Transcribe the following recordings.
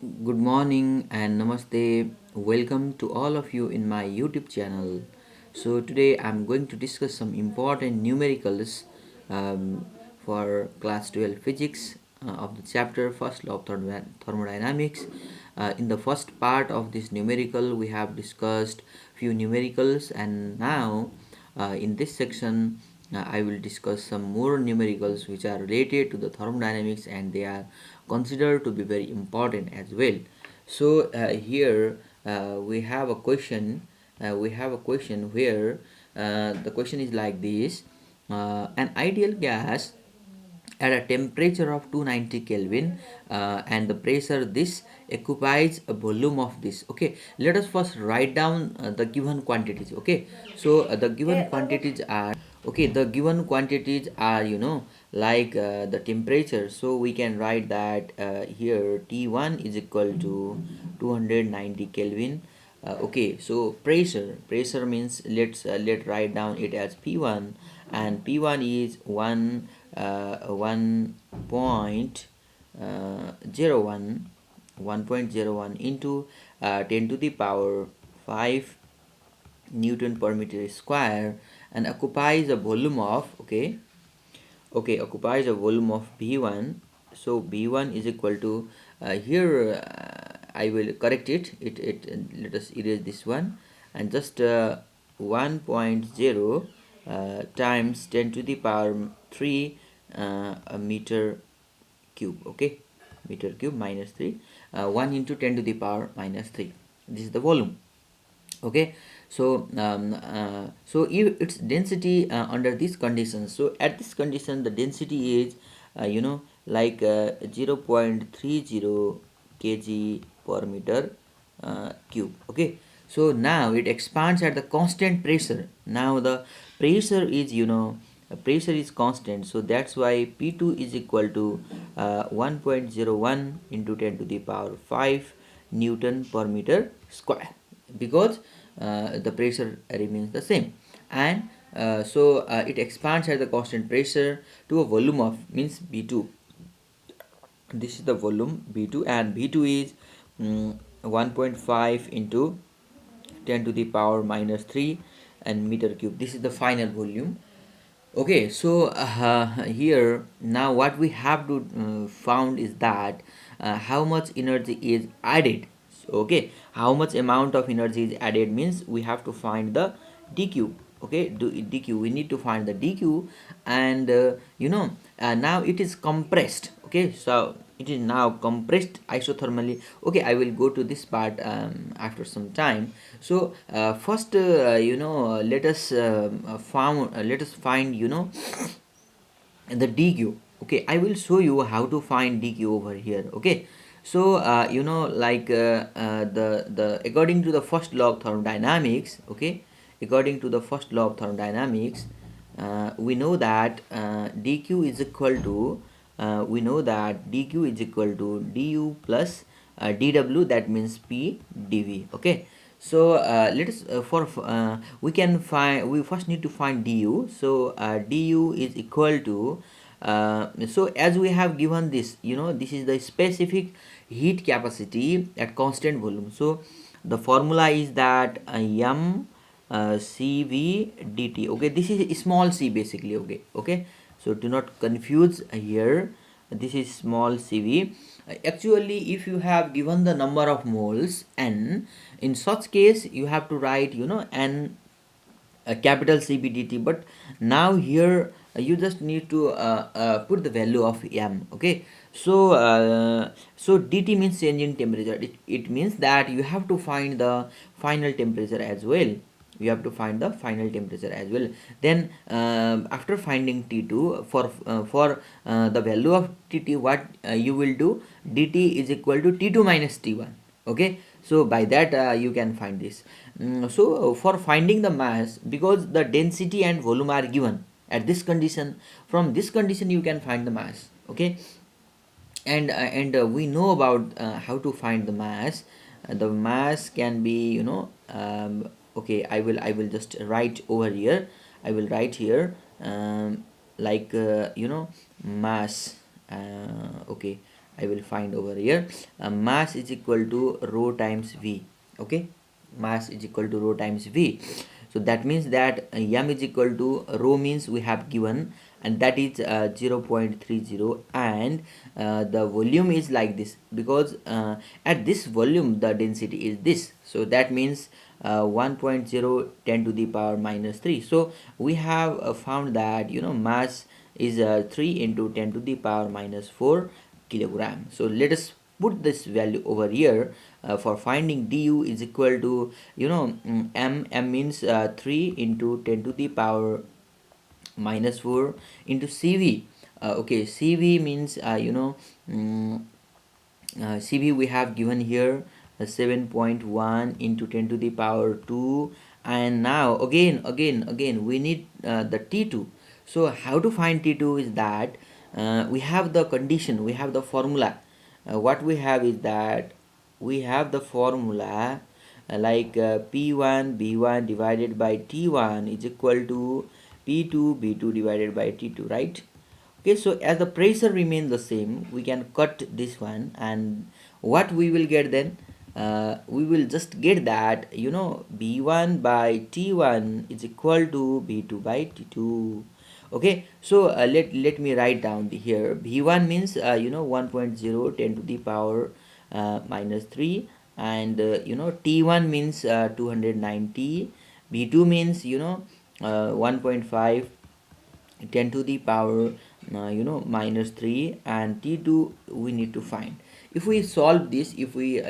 Good morning and namaste. Welcome to all of you in my YouTube channel. So today I'm going to discuss some important numericals um, for class 12 physics of the chapter first law of thermodynamics. In the first part of this numerical we have discussed few numericals, and now in this section I will discuss some more numericals which are related to the thermodynamics, and they are considered to be very important as well. So here we have a question. We have a question where the question is like this: an ideal gas at a temperature of 290 Kelvin and the pressure this occupies a volume of this. Okay, let us first write down the given quantities. Okay, so the given quantities are, okay, the given quantities are, like the temperature. So we can write that here T1 is equal to 290 Kelvin. Okay, so pressure means let write down it as P1, and P1 is 1.01 into 10 to the power 5 Newton per meter square, and occupies a volume of, occupies a volume of B1. So B1 is equal to, here I will correct it, let us erase this one, and just 1.0 times 10 to the power 3 a meter cube. Okay, meter cube minus 3, 1 into 10 to the power minus 3, this is the volume. Okay, so if its density under these conditions, so at this condition the density is like 0.30 kg per meter cube. Okay, so now it expands at the constant pressure. Now the pressure is, pressure is constant, so that's why P2 is equal to 1.01 into 10 to the power 5 Newton per meter square, because the pressure remains the same. And it expands at the constant pressure to a volume of, means B2. This is the volume B2, and B2 is 1.5 into 10 to the power minus 3 and meter cube. This is the final volume. Okay, so here now what we have to found is that how much energy is added. So, okay, how much amount of energy is added means we have to find the dq. Okay, dq, we need to find the dq, and now it is compressed. Okay, so it is now compressed isothermally. Okay, I will go to this part after some time. So first let us find the dq. Okay, I will show you how to find dq over here. Okay, so the according to the first law of thermodynamics. Okay, according to the first law of thermodynamics, we know that dq is equal to, du plus dw, that means p dv. Okay, so let us we first need to find du. So du is equal to, so as we have given this, this is the specific heat capacity at constant volume. So the formula is that m cv dt. Okay, this is small c basically. Okay, so do not confuse here, this is small cv. Actually, if you have given the number of moles n, in such case you have to write n capital CBDT, but now here you just need to put the value of m. Okay, so dt means change in temperature. It means that you have to find the final temperature as well. You have to find the final temperature as well. Then after finding T2, for the value of Tt, what you will do, dt is equal to T2 minus T1. Okay, so by that you can find this. So for finding the mass, because the density and volume are given at this condition, from this condition you can find the mass. Okay, and we know about how to find the mass. The mass can be, okay, I will just write over here. I will write here, like mass. Okay, I will find over here. Mass is equal to rho times V. Okay, mass is equal to rho times V. So that means that m is equal to rho means we have given, and that is 0.30, and the volume is like this, because at this volume the density is this. So that means 1.0 10 to the power minus 3. So we have found that mass is 3 into 10 to the power minus 4 kilogram. So let us put this value over here. For finding du is equal to m means 3 into 10 to the power minus 4 into cv. Okay, cv means cv we have given here 7.1 into 10 to the power 2. And now again we need the t2. So how to find t2 is that we have the condition, we have the formula. What we have is that we have the formula like P1 B1 divided by T1 is equal to P2 B2 divided by T2, right? Okay, so as the pressure remains the same, we can cut this one, and what we will get then? We will just get that B1 by T1 is equal to B2 by T2. Okay, so let me write down here. B1 means 1.0 10 to the power minus 3, and T1 means 290. B2 means 1.5 10 to the power minus 3, and T2 we need to find. If we solve this, if we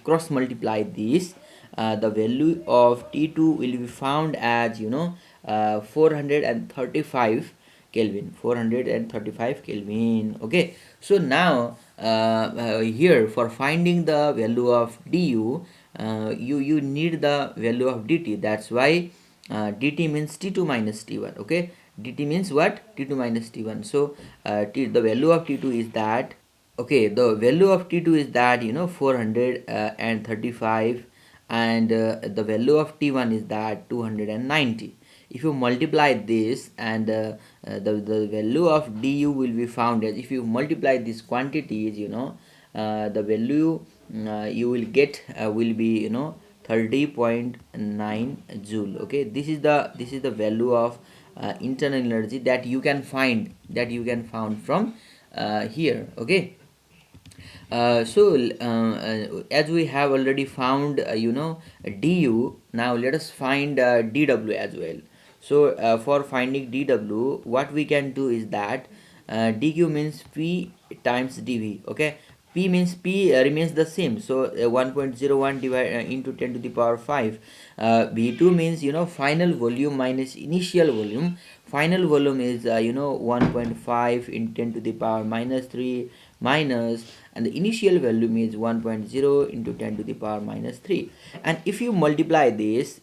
cross multiply this, the value of T2 will be found as 435 Kelvin, 435 Kelvin. Okay, so now here for finding the value of du, you need the value of dt. That's why dt means T2 minus T1. Okay, dt means what? T2 minus T1. So the value of T2 is that, okay, the value of T2 is that 435, and the value of T1 is that 290. If you multiply this, and the value of du will be found as, if you multiply these quantities, the value you will get will be 30.9 joule. Okay, this is the value of internal energy that you can find from here. Okay, as we have already found du, now let us find dw as well. So for finding dw, what we can do is that dq means p times dv. Okay, p means p remains the same, so 1.01 divided into 10 to the power 5. v2 means final volume minus initial volume. Final volume is 1.5 in 10 to the power minus 3 minus, and the initial value is 1.0 into 10 to the power minus 3. And if you multiply this,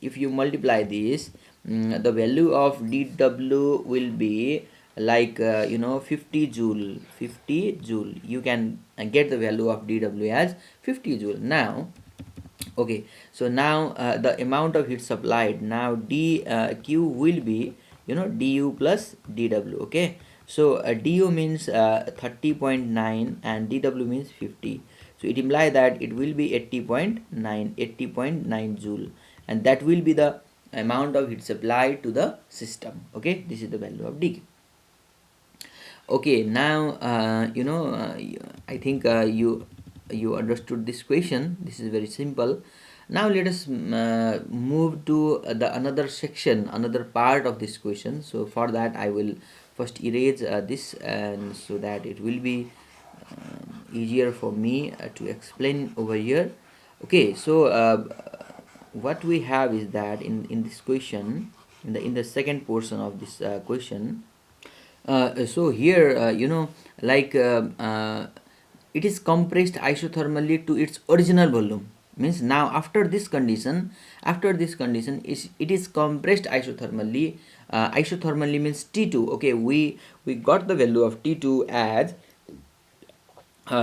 the value of dw will be like 50 joule. You can get the value of dw as 50 joule. Now, okay, so now the amount of heat supplied, now dq will be du plus dw. Okay, so du means 30.9 and dw means 50, so it implies that it will be 80.9 joule, and that will be the amount of heat supplied to the system. Okay, this is the value of dq. Okay, now I think you understood this question. This is very simple. Now let us move to the another section, another part of this question. So for that I will first erase this, and so that it will be easier for me to explain over here. Okay, so what we have is that in this question, in the second portion of this question, so here it is compressed isothermally to its original volume. Means now after this condition it is compressed isothermally. Isothermally means T2. Okay, we got the value of T2 as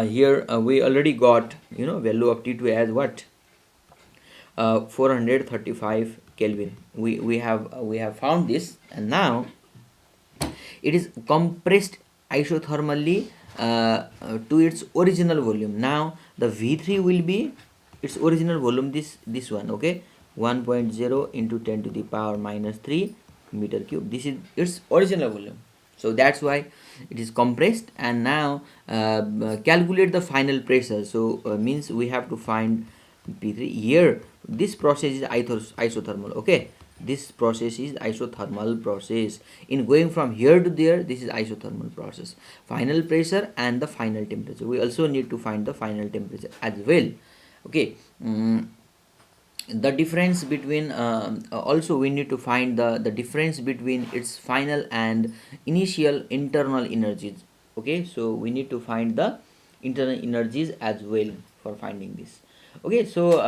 here we already got value of T2 as what, 435 Kelvin. We have found this, and now it is compressed isothermally to its original volume. Now the V3 will be its original volume, this one, okay, 1.0 into 10 to the power minus 3 meter cube. This is its original volume, so that's why it is compressed. And now calculate the final pressure. So means we have to find P3 here. This process is isothermal, okay. This process is isothermal process. In going from here to there, this is isothermal process. Final pressure and the final temperature. We also need to find the final temperature as well, okay. The difference between also we need to find the difference between its final and initial internal energies, okay. So we need to find the internal energies as well for finding this, okay. So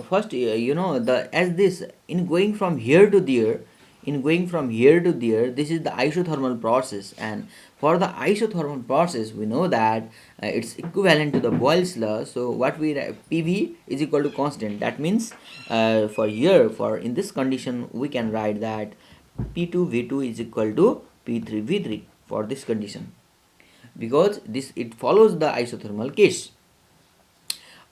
first, the as this, in going from here to there, this is the isothermal process. And for the isothermal process, we know that it's equivalent to the Boyle's law. So what we PV is equal to constant. That means for here, for in this condition, we can write that P2 V2 is equal to P3 V3 for this condition, because this, it follows the isothermal case.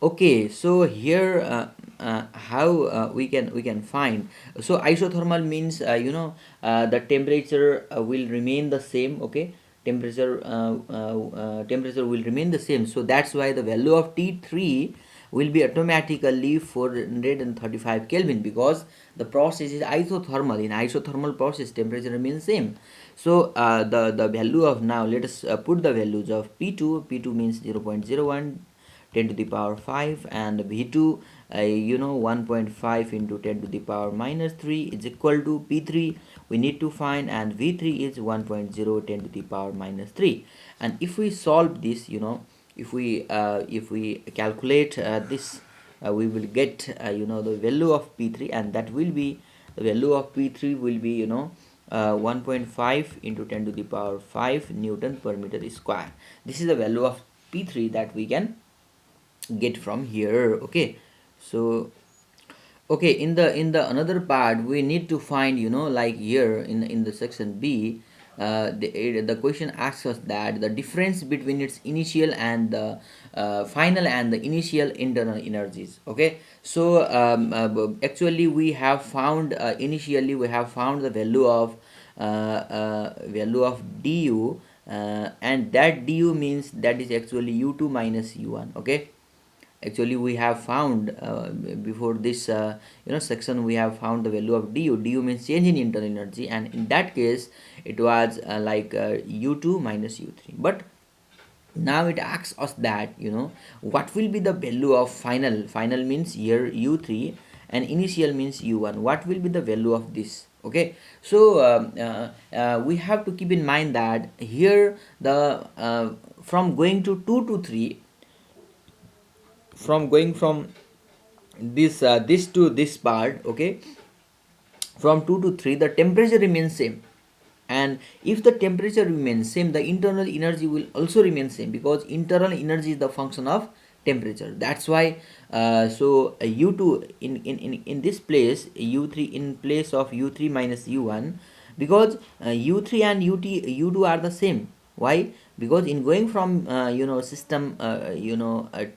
Okay, so here how we can find. So isothermal means the temperature will remain the same, okay. Temperature will remain the same. So that's why the value of T3 will be automatically 435 Kelvin, because the process is isothermal. In isothermal process, temperature remains same. So the value of, now let us put the values of P2 means 0.01 10 to the power 5, and V2 1.5 into 10 to the power minus 3 is equal to P3 we need to find, and V3 is 1.0 10 to the power minus 3. And if we solve this, if we calculate this, we will get the value of P3, and that will be, the value of P3 will be 1.5 into 10 to the power 5 Newton per meter square. This is the value of P3 that we can get from here, okay. So okay, in the another part, we need to find, like here in the section B, the question asks us that the difference between its initial and the final and the initial internal energies, okay. So actually we have found, initially we have found the value of du, and that du means that is actually u2 minus u1, okay. Actually we have found before this section, we have found the value of du means change in internal energy, and in that case it was u2 minus u3. But now it asks us that what will be the value of final means here u3, and initial means u1, what will be the value of this, okay. So we have to keep in mind that here the from going to 2 to 3, from going from this to this part, okay, from 2 to 3 the temperature remains same. And if the temperature remains same, the internal energy will also remain same, because internal energy is the function of temperature. That's why u2 in this place, u3 in place of u3 minus u1, because u3 and u2 are the same. Why? Because in going from system 2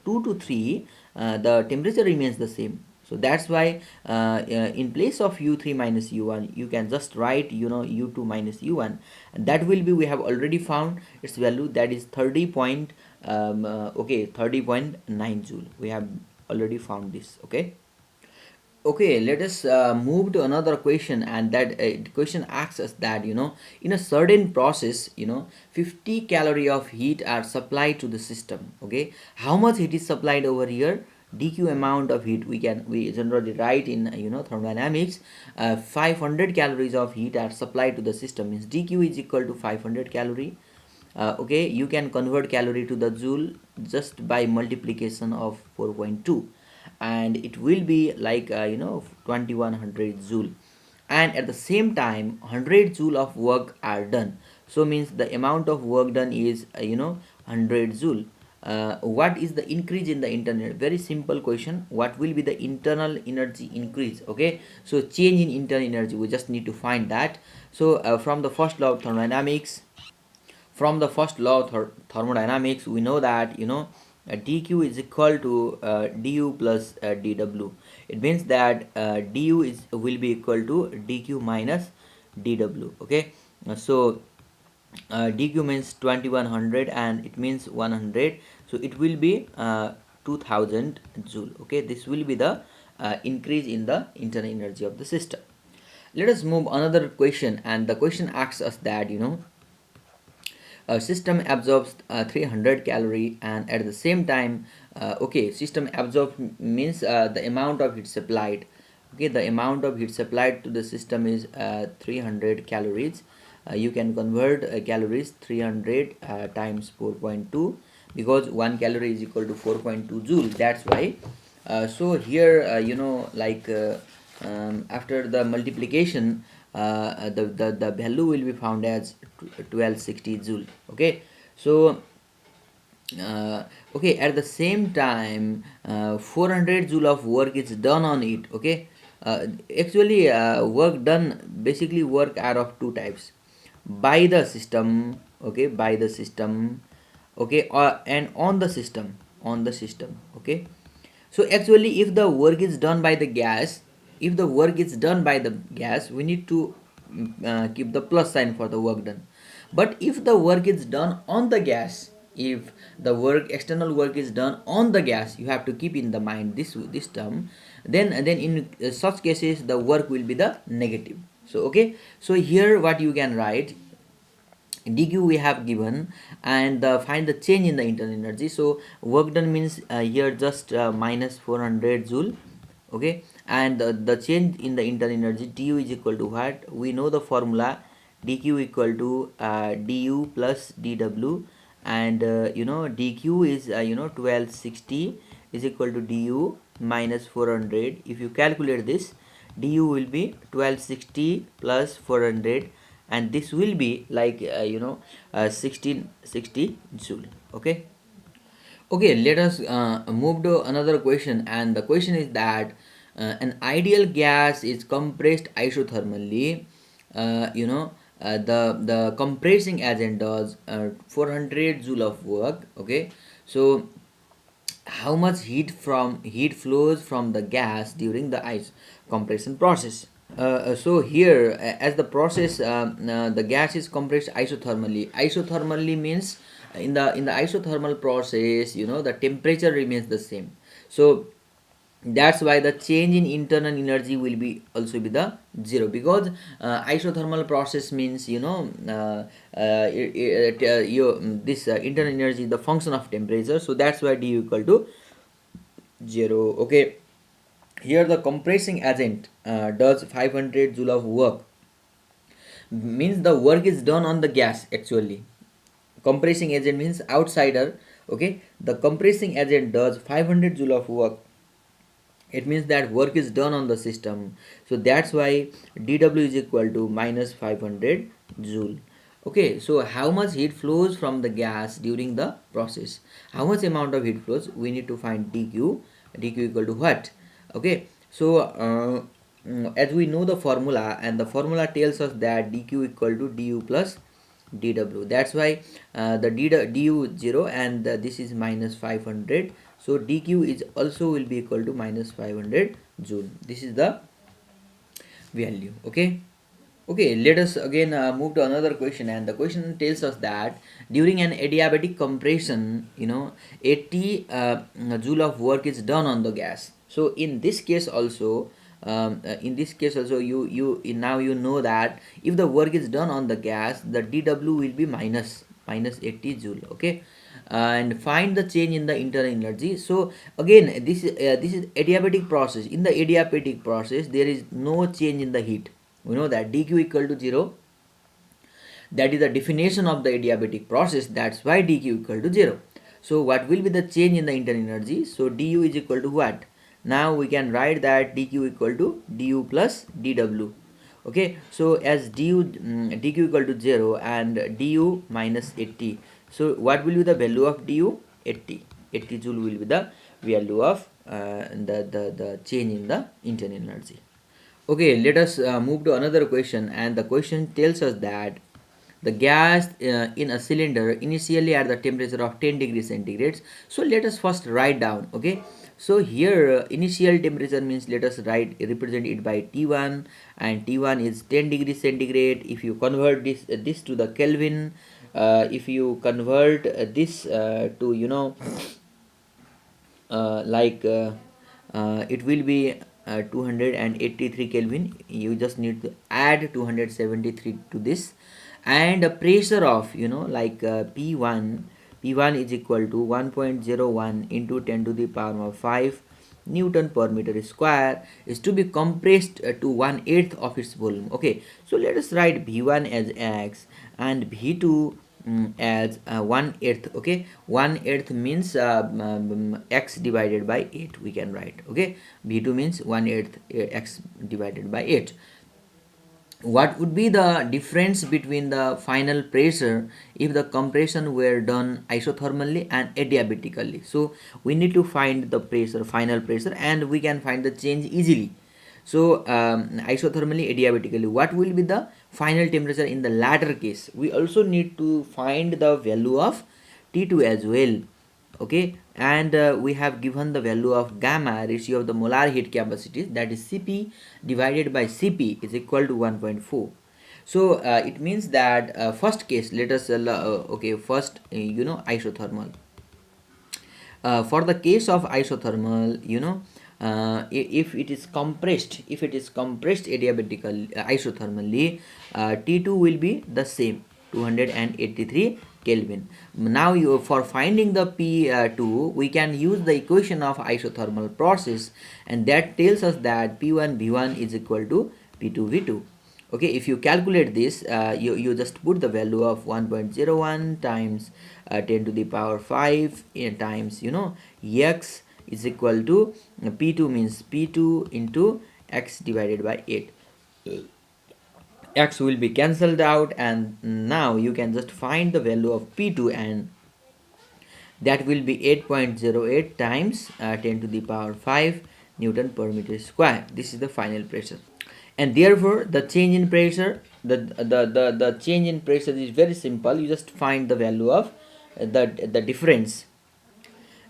to 3, the temperature remains the same. So that's why in place of u3 minus u1, you can just write u2 minus u1, and that will be, we have already found its value, that is 30.9 joule. We have already found this, okay. Okay, let us move to another question, and that question asks us that in a certain process 50 calorie of heat are supplied to the system, okay. How much heat is supplied over here? Dq amount of heat, we generally write in thermodynamics, 500 calories of heat are supplied to the system, means dq is equal to 500 calorie. Okay, you can convert calorie to the joule just by multiplication of 4.2, and it will be like 2100 joule. And at the same time 100 joule of work are done, so means the amount of work done is 100 joule. What is the increase in the internal? Very simple question. What will be the internal energy increase? Okay, so change in internal energy, we just need to find that. So from the first law of thermodynamics, from the first law of thermodynamics, we know that dq is equal to du plus dw. It means that du will be equal to dq minus dw. Okay, so dq means 2100 and it means 100, so it will be 2000 joule. Okay, this will be the increase in the internal energy of the system. Let us move another question, and the question asks us that a system absorbs 300 calorie, and at the same time, okay, system absorbs means the amount of heat supplied. Okay, the amount of heat supplied to the system is 300 calories. You can convert calories 300 times 4.2, because 1 calorie is equal to 4.2 joule. That's why so here after the multiplication, the value will be found as 1260 joule. Okay, so okay, at the same time 400 joule of work is done on it. Okay, actually work done, basically work are of two types: by the system, okay, by the system, okay, and on the system, okay. So actually if the work is done by the gas, if the work is done by the gas, we need to keep the plus sign for the work done. But if the work is done on the gas, if the work, external work is done on the gas, you have to keep in the mind this term. Then in such cases the work will be the negative. So okay, so here what you can write, dq we have given, and find the change in the internal energy. So work done means here just minus 400 joule. Okay, and the change in the internal energy, du is equal to what? We know the formula, dq equal to du plus dw, and dq is 1260 is equal to du minus 400. If you calculate this, du will be 1260 plus 400, and this will be like 1660 joule. Okay, okay, let us move to another question, and the question is that an ideal gas is compressed isothermally. The compressing agent does 400 joule of work. Okay, so how much heat flows from the gas during the ice compression process? So here, as the process, the gas is compressed isothermally. Isothermally means in the isothermal process, the temperature remains the same. So that's why the change in internal energy will be also be the zero, because isothermal process means this internal energy is the function of temperature. So that's why d equal to 0. Okay, here the compressing agent does 500 joule of work, means the work is done on the gas. Actually compressing agent means outsider. Okay, the compressing agent does 500 joule of work. It means that work is done on the system. So that's why dw is equal to minus 500 joule. Okay, so how much heat flows from the gas during the process? How much amount of heat flows? We need to find dq. Dq equal to what? Okay, so as we know the formula, and the formula tells us that dq equal to du plus dw. That's why the du 0, and this is minus 500. So dq is also will be equal to minus 500 joule. This is the value. Okay, okay, let us again move to another question, and the question tells us that during an adiabatic compression, 80 joule of work is done on the gas. So in this case also, you now you know that if the work is done on the gas, the dw will be minus 80 joule. Okay, and find the change in the internal energy. So again, this is adiabatic process. In the adiabatic process, there is no change in the heat. We know that dq equal to 0. That is the definition of the adiabatic process. That's why dq equal to 0. So what will be the change in the internal energy? So du is equal to what? Now we can write that dq equal to du plus dw. Okay, so as dq equal to 0 and du minus 80. So what will be the value of du? 80 joule will be the value of the change in the internal energy. Okay, let us move to another question, and the question tells us that the gas in a cylinder initially at the temperature of 10 degrees centigrade. So let us first write down. Okay, so here initial temperature means, let us write, represent it by T1, and T1 is 10 degrees centigrade. If you convert this to the Kelvin, if you convert this to, it will be 283 Kelvin. You just need to add 273 to this, and a pressure of, P1 is equal to 1.01 into 10 to the power of 5 Newton per meter square, is to be compressed to 1/8 of its volume. Okay, so let us write V1 as x and V2 as 1/8. Okay, 1/8 means x divided by 8 we can write. Okay, V2 means 1/8 x divided by 8. What would be the difference between the final pressure if the compression were done isothermally and adiabatically? So we need to find the pressure, final pressure, and we can find the change easily. So isothermally, adiabatically, what will be the final temperature in the latter case? We also need to find the value of T2 as well. Okay, and we have given the value of gamma, ratio of the molar heat capacity, that is Cp divided by Cp is equal to 1.4. So it means that first case, let us okay, first isothermal. For the case of isothermal, if it is compressed, adiabatically, isothermally, T2 will be the same, 283 Kelvin. Now for finding the P2, we can use the equation of isothermal process, and that tells us that P1 V1 is equal to P2 V2. Okay, if you calculate this, you just put the value of 1.01 times 10 to the power 5 times x is equal to P2 means P2 into x divided by 8. X will be cancelled out, and now you can just find the value of P2, and that will be 8.08 times 10 to the power 5 Newton per meter square. This is the final pressure, and therefore the change in pressure, the change in pressure is very simple. You just find the value of the difference.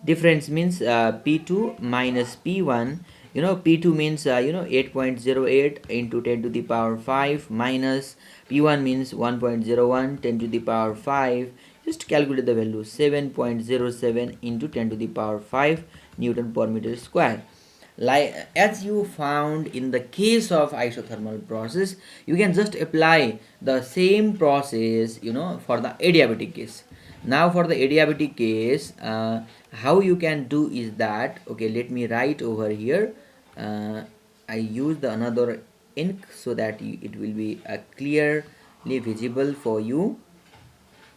Difference means P2 minus P1. P2 means 8.08 into 10 to the power 5 minus P1 means 1.01 10 to the power 5. Just calculate the value, 7.07 into 10 to the power 5 Newton per meter square. Like as you found in the case of isothermal process, you can just apply the same process for the adiabatic case. Now for the adiabatic case, how you can do is that, okay, let me write over here. I use the another ink so that it will be clearly visible for you.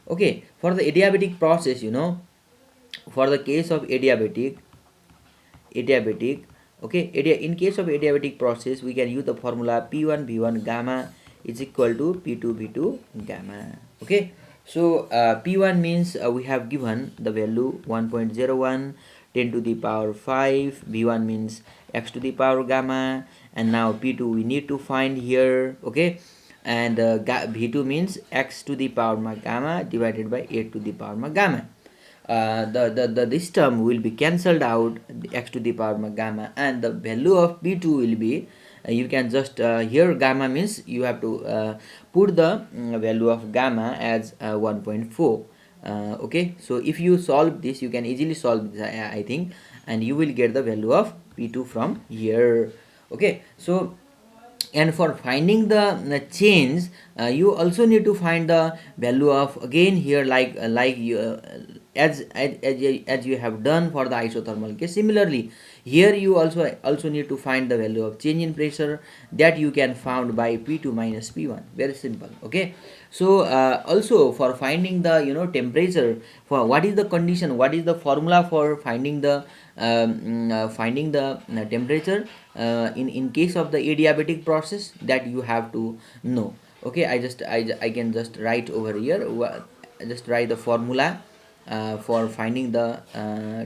Okay, for the adiabatic process, for the case of adiabatic, okay, in case of adiabatic process, we can use the formula P1 V1 gamma is equal to P2 V2 gamma. Okay, so P1 means we have given the value 1.01 10 to the power 5. V1 means x to the power gamma, and now P2 we need to find here. Okay, and V2 means x to the power gamma divided by 8 to the power gamma. This term will be cancelled out, x to the power gamma, and the value of P2 will be, you can just here gamma means you have to put the value of gamma as 1.4. Okay, so if you solve this, you can easily solve this, I think, and you will get the value of P2 from here. Okay, so and for finding the change, you also need to find the value of, again here, like you as you have done for the isothermal case. Similarly, here you also need to find the value of change in pressure, that you can found by P2 minus P1. Very simple. Okay, so also for finding the temperature, for what is the condition, what is the formula for finding the temperature in case of the adiabatic process, that you have to know. Okay, I can just write over here, just write the formula for finding the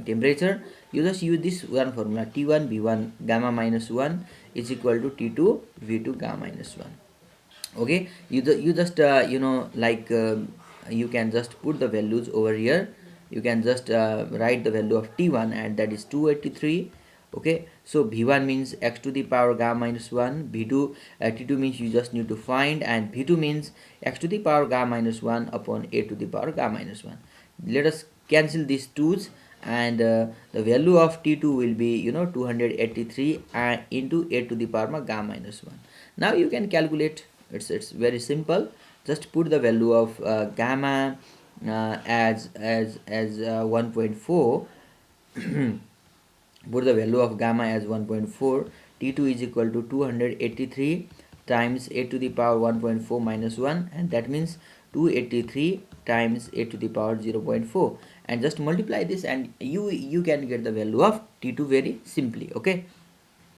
temperature. You just use this one formula, T1 V1 gamma minus 1 is equal to T2 V2 gamma minus 1. Okay, you just like you can just put the values over here. You can just write the value of t1, and that is 283. Okay, so v1 means x to the power gamma minus 1, v2 t2 means you just need to find, and v2 means x to the power gamma minus 1 upon a to the power gamma minus 1. Let us cancel these 2's, and the value of t2 will be 283 into a to the power gamma minus 1. Now you can calculate. It's very simple. Just put the value of gamma as 1.4. Put the value of gamma as 1.4. T2 is equal to 283 times a to the power 1.4 minus 1, and that means 283 times a to the power 0.4, and just multiply this, and you can get the value of T2 very simply. Okay,